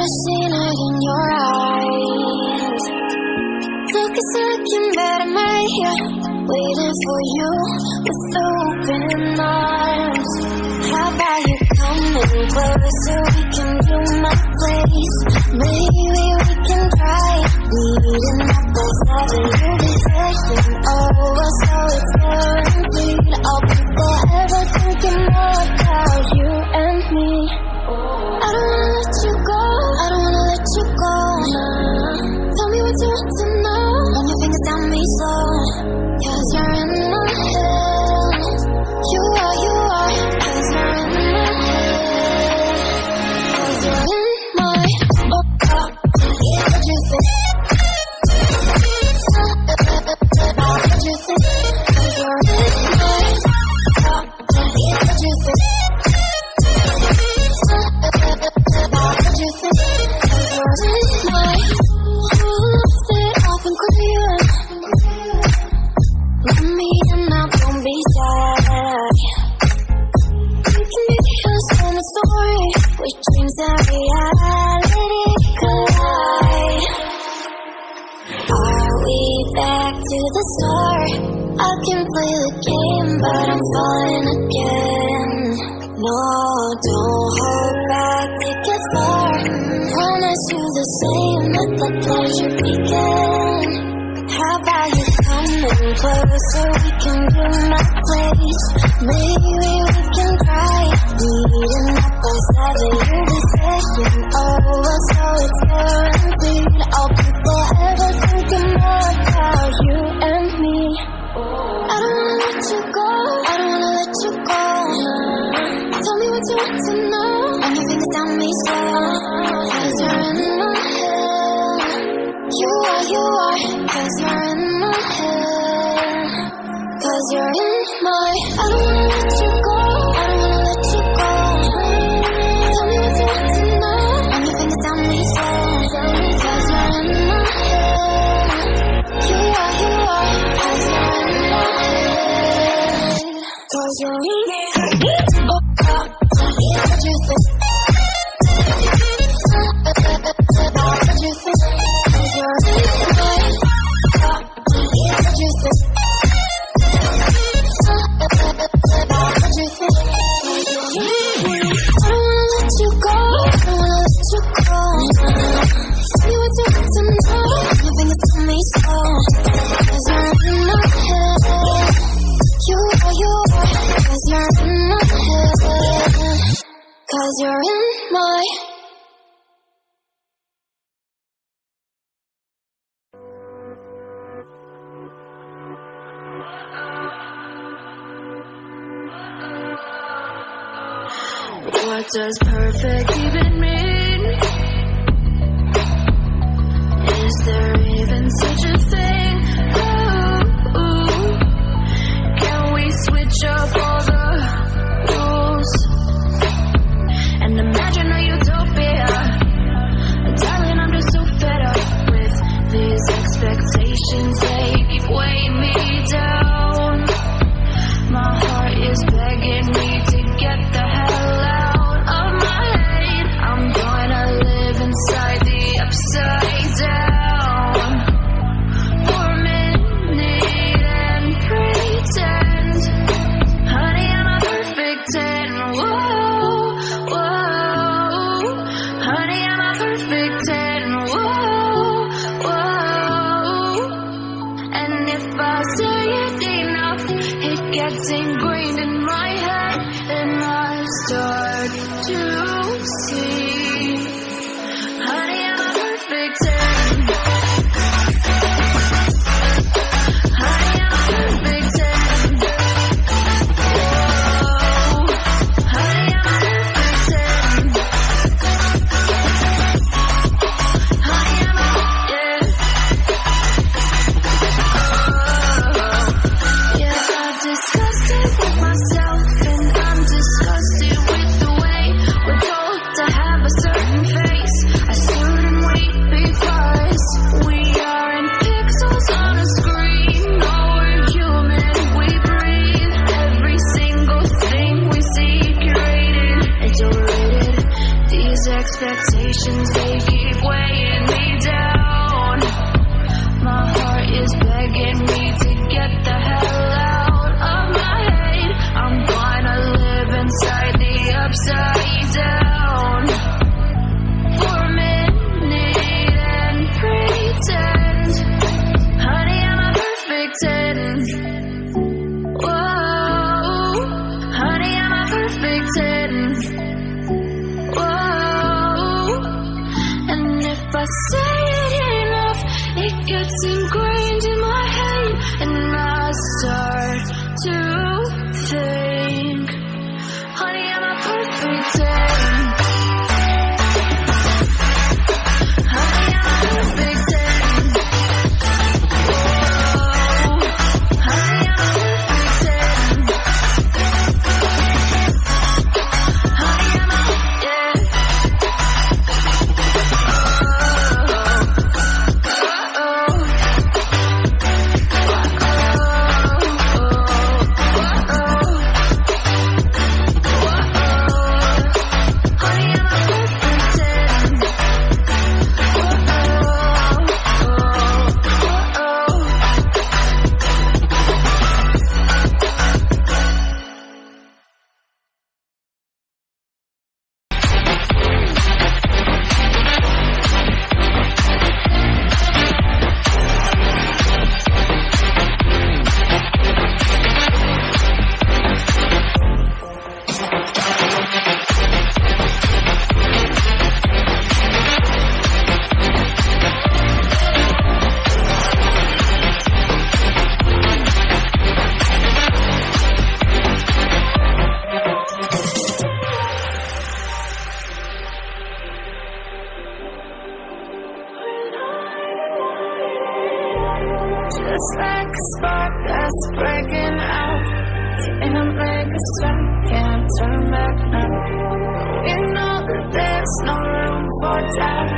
never seen it in your eyes. Took a second, but I'm right here, waiting for you with open arms. How about you coming closer? We can do my place. Maybe we can try meeting up beside you. Decision over, so it's guaranteed. I'll be forever thinking more about you and me. I don't wanna let you go, I don't wanna let you go. Tell me what you want to know. Run your fingers down me slow, 'cause you're in my head. You are, 'cause you're in my head. 'Cause you're in my what you think? What you think? 'Cause you're in my what you think? What you think? 'Cause you're in my stay off and clear. Let me in now, don't be shy. You can be us in a story, which dreams and reality collide. Are we back to the start? I can play the game, but I'm falling again. No, don't hold back, take it far. Promise you the same, let the pleasure begin. How about you coming closer? We can do my place. Maybe we can try meeting up beside you. Decision over, so it's guaranteed. I'll be forever thinking more about you and me. I don't wanna let you go, I don't wanna let you go. Tell me what you want to know. Run your fingers down me slow, 'cause you're in my head. You are, 'cause you're in my head. 'Cause you're in my, I don't wanna let you go, I don't wanna let you go. Tell me what you want to know. Run your fingers down me slow, 'cause you're in my head. You are, 'cause you're in my head. 'Cause you're in my head. What you think? What you think? 'Cause you're in my head. What you think? What you think? 'Cause you're in my head. I don't wanna let you go, I don't wanna let you go. Tell me what you want to know. Your fingers tell me so, 'cause you're in my head. You are, 'cause you're in my head. 'Cause you're in my. What does perfect even mean? Is there even such a thing? Ooh, can we switch up all the rules and imagine a utopia? Darling, I'm just so fed up with these expectations. They keep weighing me down. My heart is begging me to get the hell out of my head. I'm gonna live inside the upside down for a minute and pretend, honey, I'm a perfect 10. Whoa, whoa, honey, I'm a perfect 10. Whoa, whoa, and if I say it enough, it gets ingrained in my head, and I start to see, honey, I'm a perfect 10. Honey, I'm a perfect 10. Whoa, honey, I'm a perfect 10. Honey, I'm a, yeah. Oh, yeah, I've discussed it with myself. expectations, they keep weighing me down. My heart is begging me to get the hell out of my head. I'm gonna live inside the upside down for a minute and pretend, honey, I'm a perfect 10. Whoa, honey, I'm a perfect 10. Whoa, and if I say it enough, it gets ingrained in my head, and I start to think, honey, I'm a perfect 10. Honey, I'm a perfect 10. Whoa, honey, I'm a perfect 10. Honey, I'm a, yeah. Just like a spark that's breaking out, can't make a stop, can't turn back now. You know that there's no room for doubt.